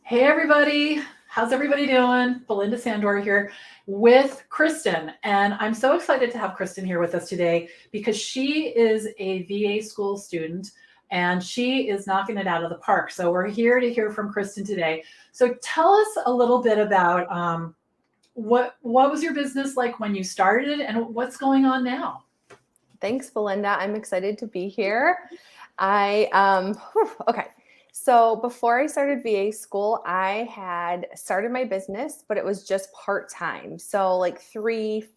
Hey everybody, how's everybody doing? Belinda Sandor here with Kristin, and I'm so excited to have Kristin here with us today because she is a VA school student and she is knocking it out of the park. So we're here to hear from Kristin today. So tell us a little bit about what was your business like when you started and what's going on now? Thanks, Belinda. I'm excited to be here. Okay. So before I started VA school, I had started my business, but it was just part-time. So like 3-5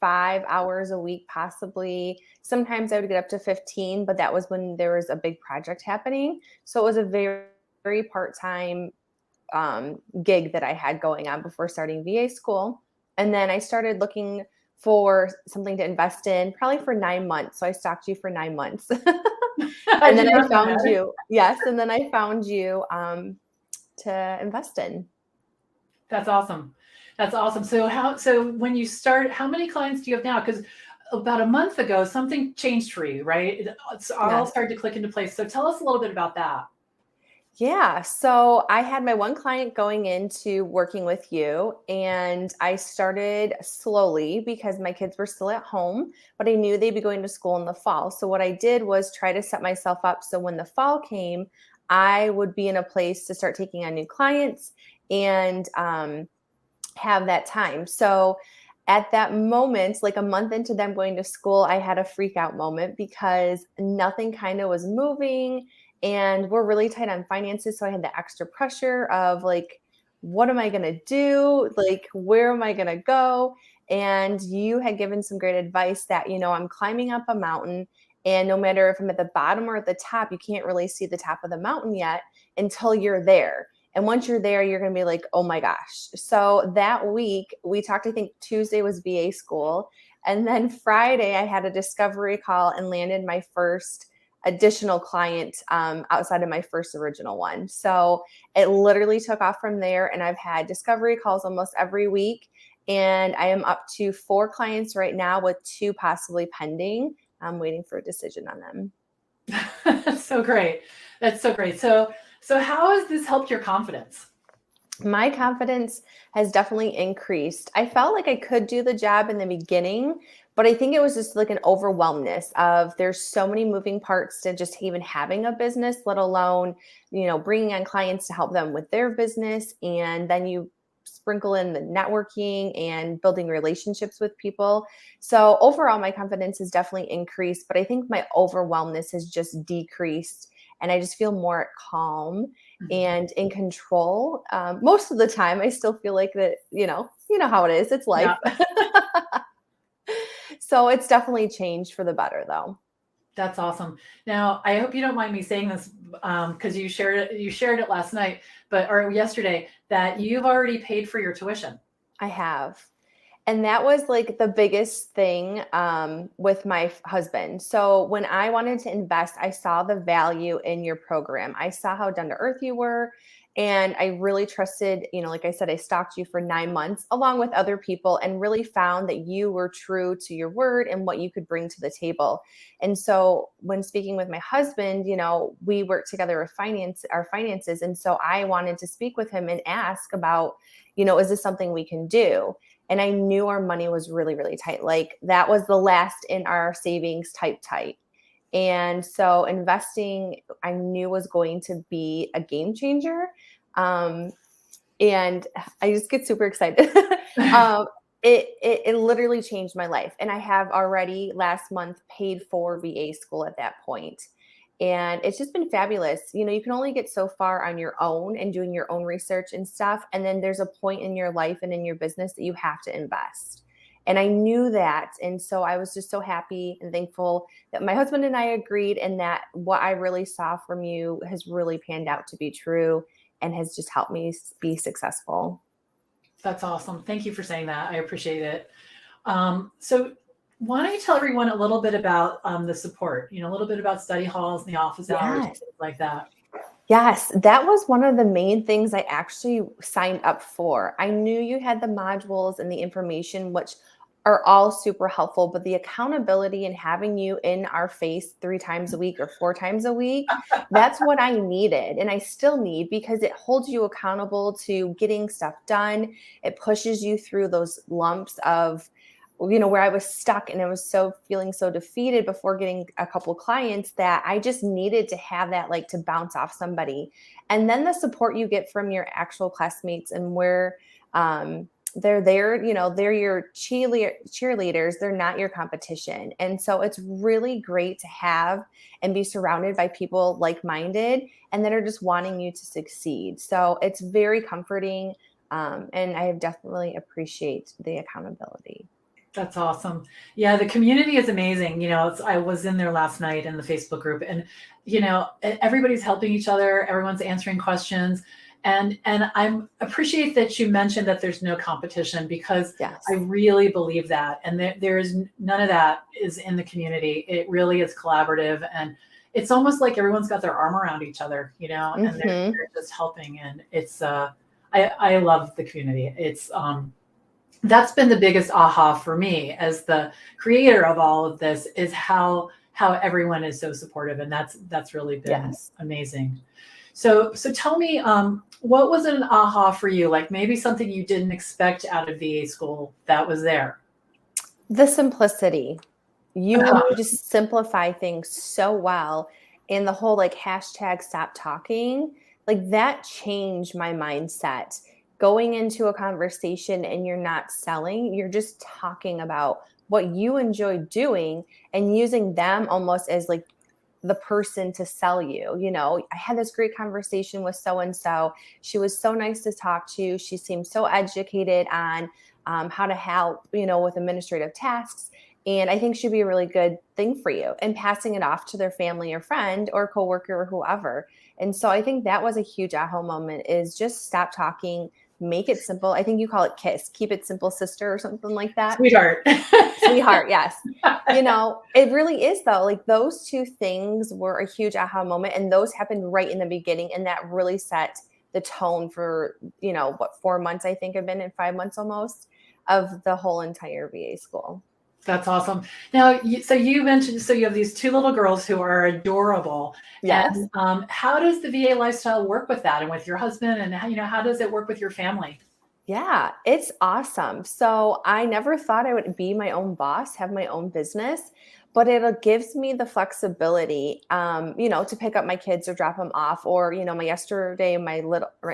hours a week, possibly. Sometimes I would get up to 15, but that was when there was a big project happening. So it was a very, very part-time gig that I had going on before starting VA school. And then I started looking for something to invest in probably for 9 months. So I stalked you for 9 months. I And then did I not know found that. you. Yes. And then I found you to invest in. That's awesome. That's awesome. So when you start, how many clients do you have now? Because about a month ago, something changed for you, right? It's all Yes. started to click into place. So tell us a little bit about that. Yeah. So I had my one client going into working with you, and I started slowly because my kids were still at home, but I knew they'd be going to school in the fall. So what I did was try to set myself up so when the fall came, I would be in a place to start taking on new clients and have that time. So at that moment, like a month into them going to school, I had a freak out moment because nothing kind of was moving and we're really tight on finances. So I had the extra pressure of like, what am I going to do? Like, where am I going to go? And you had given some great advice that, I'm climbing up a mountain, and no matter if I'm at the bottom or at the top, you can't really see the top of the mountain yet until you're there. And once you're there, you're going to be like, oh my gosh. So that week we talked, I think Tuesday was VA school. And then Friday I had a discovery call and landed my first additional client outside of my first original one. So it literally took off from there. And I've had discovery calls almost every week. And I am up to 4 clients right now with 2 possibly pending. I'm waiting for a decision on them. That's so great. That's so great. So how has this helped your confidence? My confidence has definitely increased. I felt like I could do the job in the beginning, but I think it was just like an overwhelmness of there's so many moving parts to just even having a business, let alone, bringing on clients to help them with their business. And then you sprinkle in the networking and building relationships with people. So overall, my confidence has definitely increased, but I think my overwhelmness has just decreased. And I just feel more calm and in control. Most of the time, I still feel like that, how it is. It's life. Yeah. So it's definitely changed for the better, though. That's awesome. Now, I hope you don't mind me saying this because you shared it last night, or yesterday, that you've already paid for your tuition. I have. And that was like the biggest thing with my husband. So when I wanted to invest, I saw the value in your program. I saw how down to earth you were. And I really trusted, like I said, I stalked you for 9 months along with other people and really found that you were true to your word and what you could bring to the table. And so when speaking with my husband, we work together with our finances. And so I wanted to speak with him and ask about, is this something we can do? And I knew our money was really, really tight. Like that was the last in our savings tight. And so investing, I knew was going to be a game changer. And I just get super excited. It literally changed my life. And I have already last month paid for VA school at that point. And it's just been fabulous. You can only get so far on your own and doing your own research and stuff. And then there's a point in your life and in your business that you have to invest. And I knew that. And so I was just so happy and thankful that my husband and I agreed, and that what I really saw from you has really panned out to be true and has just helped me be successful. That's awesome. Thank you for saying that. I appreciate it. So why don't you tell everyone a little bit about the support, a little bit about study halls and the office hours, Yes. things like that. Yes, that was one of the main things I actually signed up for. I knew you had the modules and the information, which are all super helpful, but the accountability and having you in our face 3 times a week or 4 times a week, that's what I needed. And I still need, because it holds you accountable to getting stuff done. It pushes you through those lumps of, where I was stuck and I was feeling so defeated before getting a couple clients, that I just needed to have that, like, to bounce off somebody. And then the support you get from your actual classmates, and where, they're there, they're your cheerleaders. They're not your competition. And so it's really great to have and be surrounded by people like-minded and that are just wanting you to succeed. So it's very comforting. And I definitely appreciate the accountability. That's awesome. Yeah, the community is amazing. I was in there last night in the Facebook group, and everybody's helping each other. Everyone's answering questions. And I appreciate that you mentioned that there's no competition, because Yes. I really believe that. And there is none of that is in the community. It really is collaborative, and it's almost like everyone's got their arm around each other, and they're just helping. And it's I love the community. It's that's been the biggest aha for me as the creator of all of this, is how everyone is so supportive, and that's really been amazing. So tell me, what was an aha for you? Like maybe something you didn't expect out of VA school that was there. The simplicity. You just simplify things so well. And the whole like hashtag stop talking, like that changed my mindset. Going into a conversation and you're not selling, you're just talking about what you enjoy doing and using them almost as like the person to sell you. I had this great conversation with so-and-so. She was so nice to talk to. She seemed so educated on how to help, with administrative tasks. And I think she'd be a really good thing for you, and passing it off to their family or friend or coworker or whoever. And so I think that was a huge aha moment, is just stop talking, make it simple. I think you call it KISS, keep it simple, sister, or something like that. Sweetheart. Sweetheart, yes. It really is though. Like those two things were a huge aha moment, and those happened right in the beginning. And that really set the tone for, 4 months, I think I've been in 5 months almost, of the whole entire VA school. That's awesome. Now, so you mentioned, so you have these 2 little girls who are adorable. Yes. And how does the VA lifestyle work with that, and with your husband, and how does it work with your family? Yeah, it's awesome. So I never thought I would be my own boss, have my own business, but it gives me the flexibility, to pick up my kids or drop them off. Or, yesterday, my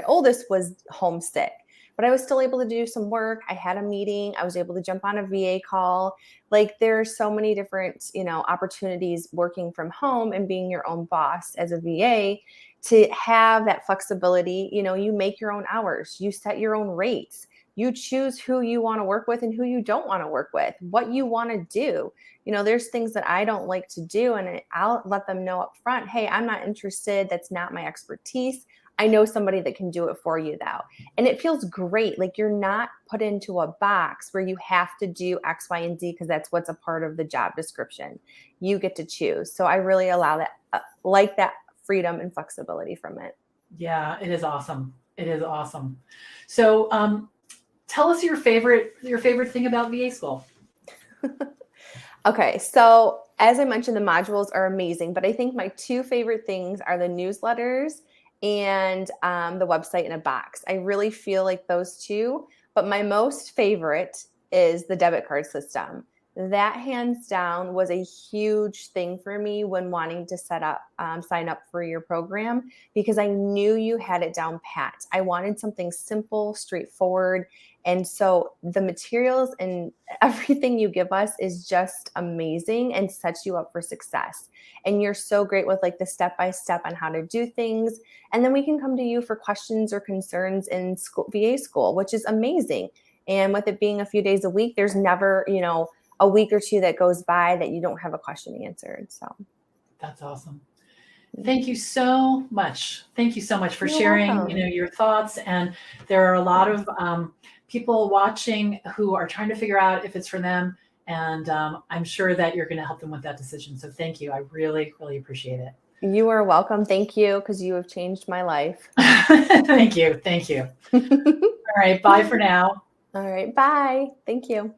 oldest was homesick, but I was still able to do some work. I had a meeting. I was able to jump on a VA call. Like there's so many different, opportunities working from home and being your own boss as a VA, to have that flexibility. You make your own hours, you set your own rates, you choose who you want to work with and who you don't want to work with, what you want to do. There's things that I don't like to do, and I'll let them know up front, hey, I'm not interested. That's not my expertise. I know somebody that can do it for you though. And it feels great. Like you're not put into a box where you have to do X, Y, and Z because that's what's a part of the job description. You get to choose. So I really allow that, like that freedom and flexibility from it. Yeah, it is awesome. It is awesome. So tell us your favorite thing about VA school. Okay. So as I mentioned, the modules are amazing, but I think my 2 favorite things are the newsletters and the website in a box. I really feel like those 2, but my most favorite is the debit card system. That hands down was a huge thing for me when wanting to sign up for your program, because I knew you had it down pat. I wanted something simple, straightforward. And so the materials and everything you give us is just amazing and sets you up for success. And you're so great with like the step-by-step on how to do things. And then we can come to you for questions or concerns in VA school, which is amazing. And with it being a few days a week, there's never, a week or 2 that goes by that you don't have a question answered. So that's awesome. Thank you so much. Thank you so much for You're sharing, welcome. your thoughts. And there are a lot of people watching who are trying to figure out if it's for them. And I'm sure that you're going to help them with that decision. So thank you. I really, really appreciate it. You are welcome. Thank you, because you have changed my life. Thank you. Thank you. All right. Bye for now. All right. Bye. Thank you.